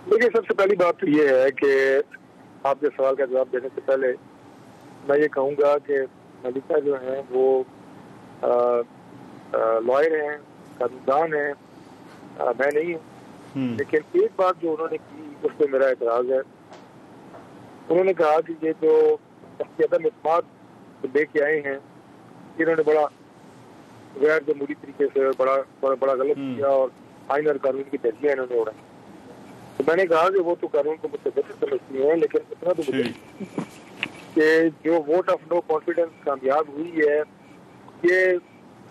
देखिए, सबसे पहली बात तो ये है कि आपके सवाल का जवाब देने से पहले मैं ये कहूँगा कि मलिका जो है वो लॉयर हैं, कानूनदान हैं, मैं नहीं हूँ। लेकिन एक बात जो उन्होंने की उस पर मेरा एतराज है। उन्होंने कहा कि ये जो अदम इत्मीनान लेके आए हैं, इन्होंने बड़ा गैर जमहूरी तरीके से बड़ा गलत किया और आइन और कानून की धज्जियां इन्होंने उड़ाई। तो मैंने कहा कि वो तो कानून को मुझसे बेहतर समझती है, लेकिन इतना तो मुझे कि जो वोट ऑफ नो कॉन्फिडेंस कामयाब हुई है, ये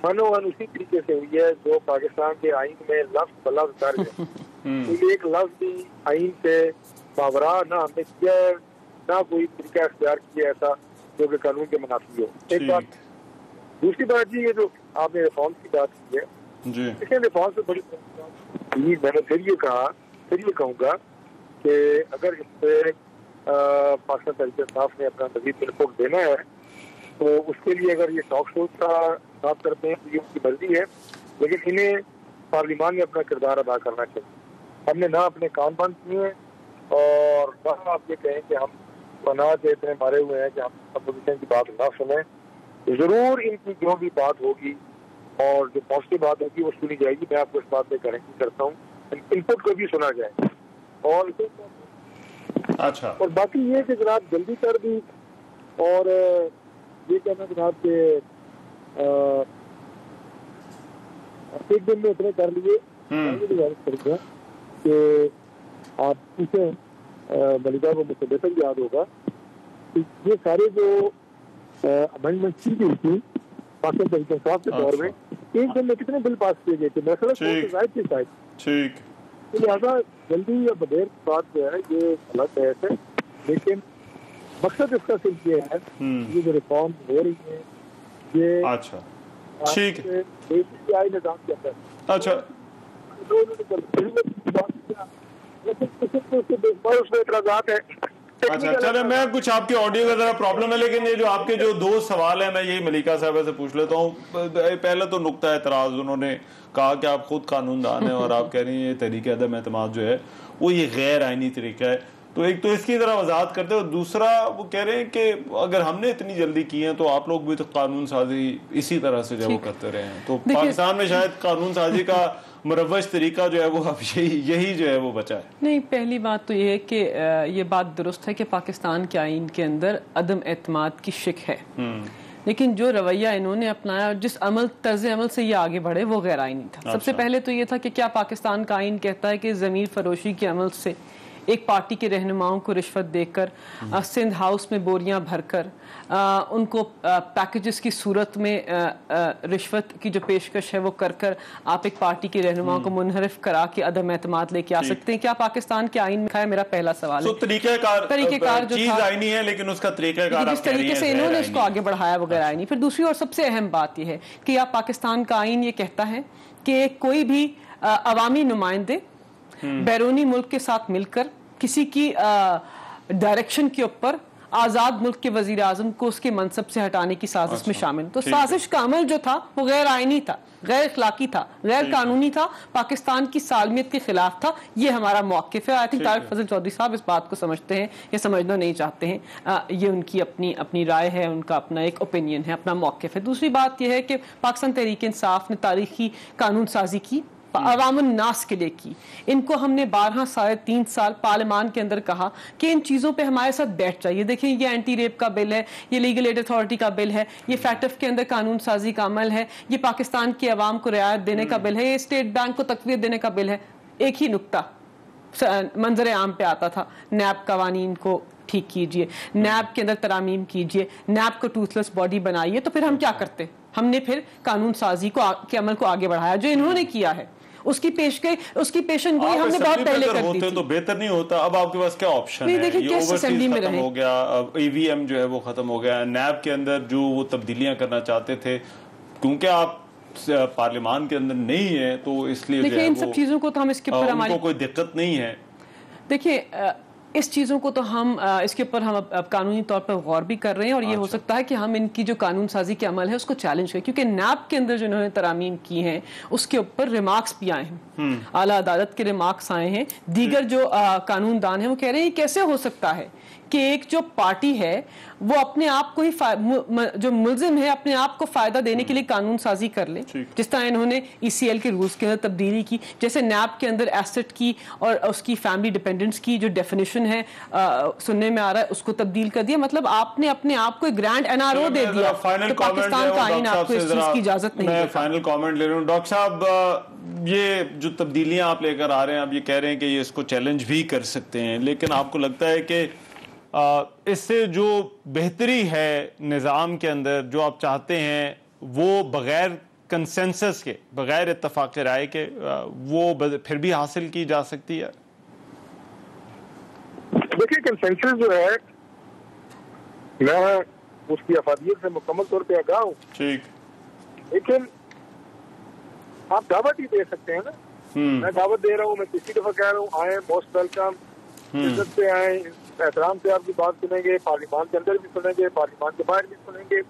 मनोवन उसी तरीके से हुई है जो पाकिस्तान के आइन में लफ्ज बलफ्ज दर्ज है। तो एक लफ्ज भी आइन से बावरा ना हमने किया, ना कोई तरीका अख्तियार किया ऐसा जो कि कानून के मुनाफी हो। एक बात। दूसरी बात जी, ये जो आपने रिफॉर्म की बात की है, इसलिए रिफॉर्म से बड़ी मैंने फिर ये कहूँगा कि अगर इस पर पाकिस्तान तहरीक इंसाफ ने अपना मजीद इनपुट देना है तो उसके लिए अगर ये टॉक शो का बात करते हैं तो ये उनकी मर्जी है, लेकिन इन्हें पार्लियामान में अपना किरदार अदा करना चाहिए। हमने ना अपने काम बंद किए हैं और ना आप ये कहें कि हम पनाह से इतने मारे हुए हैं कि हम अपोजिशन की बात ना सुने। जरूर इनकी जो भी बात होगी और जो पॉजिटिव बात होगी वो सुनी जाएगी। मैं आपको इस बात पे गारंटी करता हूँ, इनपुट को भी सुना जाए। और अच्छा, और बाकी ये कि जनाब जल्दी कर दी और ये कहना जनाब के एक दिन में इतने कर लिए कि आप पूछे मलिका को मुझसे बेहतर याद होगा कि ये सारे जो अमेंडमेंट की गई थी पाकिस्तान तहरीक इंसाफ के दौर में, एक दिन में कितने बिल पास किए गए थे? मेरा ठीक, लिहाजा जल्दी या बदेर की बात जो है ये गलत है, लेकिन मकसद इसका सिर्फ ये है ये जो रिफॉर्म हो रही है ये अच्छा ठीक है, निजाम के अंदर अच्छा उसमें एतराज़ात है। अच्छा चले, मैं कुछ आपके ऑडियो का जरा प्रॉब्लम है, लेकिन ये जो आपके जो दो सवाल है मैं यही मलिका साहब से पूछ लेता हूँ। पहले तो नुक्ता एतराज, उन्होंने कहा कि आप खुद कानूनदान हैं और आप कह रही हैं ये तरीके अदम एतमाद जो है वो ये गैर आइनी तरीका है। तो एक तो इसकी तरह वजाहत करते हो, दूसरा वो कह रहे हैं कि अगर हमने इतनी जल्दी की है तो आप लोग भी तो कानून साजी इसी तरह से जो वो करते रहे हैं, तो पाकिस्तान में शायद कानून साजी का मुरव्वज तरीका जो है वो अब यही जो है वो बचा है। नहीं, पहली बात तो ये है कि ये बात दुरुस्त है कि पाकिस्तान के आईन के अंदर अदम एतमाद की शिक है, लेकिन जो रवैया इन्होंने अपनाया और जिस तर्ज अमल से ये आगे बढ़े वो गैर आईनी था। सबसे पहले तो ये था कि क्या पाकिस्तान का आईन कहता है कि ज़मीर फरोशी के अमल से एक पार्टी के रहनुमाओं को रिश्वत देकर सिंध हाउस में बोरियां भरकर उनको पैकेजेस की सूरत में रिश्वत की जो पेशकश है वो कर कर आप एक पार्टी के रहनुमाओं को मुनहरिफ करा के अदम एतमाद लेके आ सकते हैं? क्या पाकिस्तान के आईन में है? मेरा पहला सवाल है। तरीक़ेकार जो चीज़ आईनी है, लेकिन उसका तरीक़ेकार जिस तरीके से इन्होंने उसको आगे बढ़ाया वगैरह आईनी। फिर दूसरी और सबसे अहम बात यह है कि आप पाकिस्तान का आईन ये कहता है कि कोई भी अवामी नुमाइंदे बैरूनी मुल्क के साथ मिलकर किसी की डायरेक्शन के ऊपर आज़ाद मुल्क के वजीर आज़म को उसके मनसब से हटाने की साजिश में शामिल। तो साजिश का अमल जो था वो गैर आईनी था, गैर अखलाकी था, गैर कानूनी था, पाकिस्तान की सालमियत के खिलाफ था। ये हमारा मौक़िफ़ है। आई थिंक तारिक फजल चौधरी साहब इस बात को समझते हैं या समझना नहीं चाहते हैं, ये उनकी अपनी राय है, उनका अपना एक ओपिनियन है, अपना मौक़िफ़ है। दूसरी बात यह है कि पाकिस्तान तहरीक इंसाफ ने तारीखी कानून साजी की, अवामुन नास के लिए की। इनको हमने 12 साढ़े 3 साल पार्लियामान के अंदर कहा कि इन चीज़ों पे हमारे साथ बैठ जाइए। देखिए, ये एंटी रेप का बिल है, ये लीगल एड अथॉरिटी का बिल है, ये फैटफ के अंदर कानून साजी का अमल है, ये पाकिस्तान के अवाम को रियायत देने का बिल है, ये स्टेट बैंक को तक़वियत देने का बिल है। एक ही नुक्ता मंजर आम पे आता था, नैब कवानीन को ठीक कीजिए, नैब के अंदर तरामीम कीजिए, नैब को टूथलेस बॉडी बनाइए। तो फिर हम क्या करते? हमने फिर कानून साजी के अमल को आगे बढ़ाया। जो इन्होंने किया है उसकी पेशन गोई हमने बहुत पहले कर दी थी। तो बेहतर नहीं होता? अब आपके पास क्या ऑप्शन है? देखिए, किस असेंबली में रहे हो गया, ईवीएम जो है वो खत्म हो गया, नैब के अंदर जो वो तब्दीलियां करना चाहते थे, क्योंकि आप पार्लियामान के अंदर नहीं है तो इसलिए देखिए इन सब चीजों को तो हम इसके ऊपर हमारी कोई दिक्कत नहीं है। देखिए, इस चीज़ों को तो हम इसके ऊपर हम अब कानूनी तौर पर गौर भी कर रहे हैं और ये हो सकता है कि हम इनकी जो कानून साजी के अमल है उसको चैलेंज करें, क्योंकि नैब के अंदर जो इन्होंने तरामीम की हैं उसके ऊपर रिमार्क्स भी आए हैं, आला अदालत के रिमार्क्स आए हैं। दीगर जो कानूनदान हैं वो कह रहे हैं कैसे हो सकता है कि एक जो पार्टी है वो अपने आप को ही जो मुल्जिम है अपने आप को फायदा देने के लिए कानून साजी कर ले, जिस तरह इन्होंने ECL के रूल्स के अंदर तब्दीली की, जैसे नैब के अंदर एसेट की और उसकी फैमिली डिपेंडेंस की जो डेफिनेशन है सुनने में आ रहा है उसको तब्दील कर दिया। मतलब आपने अपने आप को एक ग्रैंड NRO दे दिया। तो पाकिस्तान का आईन आपको इस चीज की इजाजत नहीं देता। फाइनल कमेंट ले रहा हूँ डॉक्टर साहब, ये जो तब्दीलियां आप लेकर आ रहे हैं, आप ये कह रहे हैं कि ये इसको चैलेंज भी कर सकते हैं, लेकिन आपको लगता है कि इससे जो बेहतरी है निज़ाम के अंदर जो आप चाहते हैं वो बगैर कंसेंसस के, बगैर इत्तफाक राय के वो फिर भी हासिल की जा सकती है? देखिए, कंसेंसस जो है मैं उसकी अफादियत से मुकम्मल तौर पे आगाह हूँ, ठीक, लेकिन आप दावत ही दे सकते हैं ना। मैं दावत दे रहा हूँ, मैं तीसरी दफा कह रहा हूँ, आए, मोस्ट वेलकम, इज्जत से आए, एहतराम से आपकी बात सुनेंगे, पार्लियामान के अंदर भी सुनेंगे, पार्लियामान के बाहर भी सुनेंगे।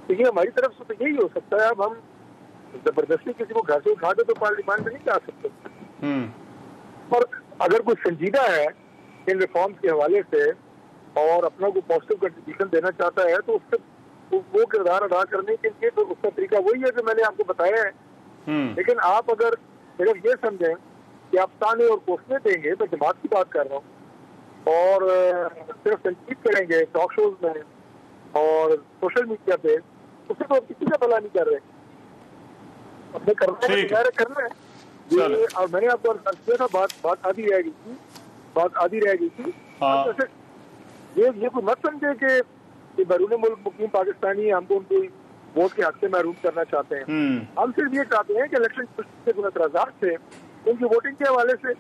तो ये हमारी तरफ से तो यही हो सकता है। अब हम जबरदस्ती किसी को घर से उठा दे तो पार्लियामान में नहीं जा सकते। और अगर कोई संजीदा है इन रिफॉर्म्स के हवाले से और अपना कोई पॉजिटिव कंट्रीब्यूशन देना चाहता है तो उससे वो किरदार अदा करने के लिए तो उसका तरीका वही है जो मैंने आपको बताया है। लेकिन आप अगर सिर्फ ये समझें कि आप ताने और कोसने देंगे, तो जमात की बात कर रहा हूँ, और सिर्फ तनकीद करेंगे टॉक शोज में और सोशल मीडिया पे, उससे तो किसी का भला नहीं कर रहे। अपने करना है ये। और मैंने आपको किया था, बात आधी रह गई थी। ये कोई मत समझे कि बैरून मुल्क मुकीम पाकिस्तानी हमको उनको वोट के हक से महरूम करना चाहते हैं। हम सिर्फ ये चाहते हैं कि इलेक्शन से जो एतराज़ात थे उनकी वोटिंग के हवाले से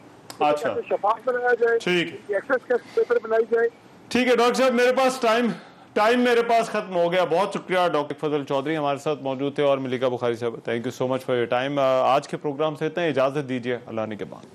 शफाफ बनाया जाए, एक्सेस पेपर बनाई जाए। ठीक है डॉक्टर साहब, मेरे पास टाइम मेरे पास खत्म हो गया। बहुत शुक्रिया डॉक्टर फजल चौधरी हमारे साथ मौजूद थे और मलिका बुखारी साहब, thank you so much for your time. आज के प्रोग्राम से इतना, इजाजत दीजिए, अल्लाह ने के बाद।